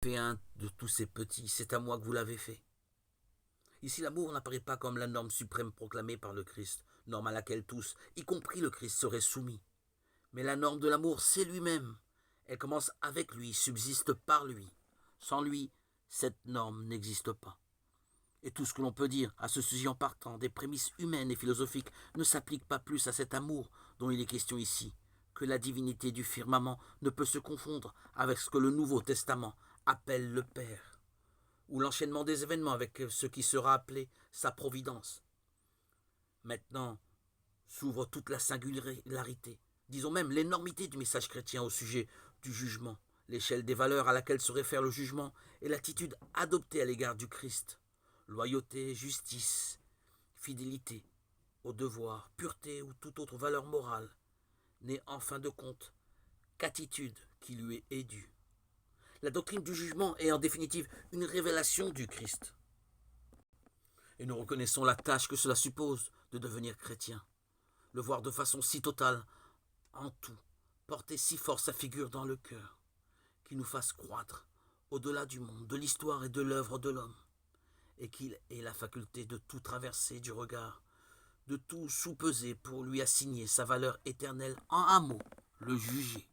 fait un de tous ces petits, c'est à moi que vous l'avez fait. Ici, l'amour n'apparaît pas comme la norme suprême proclamée par le Christ, norme à laquelle tous, y compris le Christ, seraient soumis. Mais la norme de l'amour, c'est lui-même. Elle commence avec lui, subsiste par lui. Sans lui, cette norme n'existe pas. Et tout ce que l'on peut dire à ce sujet en partant des prémices humaines et philosophiques ne s'applique pas plus à cet amour dont il est question ici, que la divinité du firmament ne peut se confondre avec ce que le Nouveau Testament appelle le Père, ou l'enchaînement des événements avec ce qui sera appelé sa providence. Maintenant s'ouvre toute la singularité, disons même l'énormité du message chrétien au sujet du jugement, l'échelle des valeurs à laquelle se réfère le jugement et l'attitude adoptée à l'égard du Christ. Loyauté, justice, fidélité au devoir, pureté ou toute autre valeur morale, n'est en fin de compte qu'attitude qui lui est due. La doctrine du jugement est en définitive une révélation du Christ. Et nous reconnaissons la tâche que cela suppose de devenir chrétien. Le voir de façon si totale, en tout, porter si fort sa figure dans le cœur, qu'il nous fasse croître au-delà du monde, de l'histoire et de l'œuvre de l'homme, et qu'il ait la faculté de tout traverser du regard, de tout sous-peser pour lui assigner sa valeur éternelle, en un mot, le juger.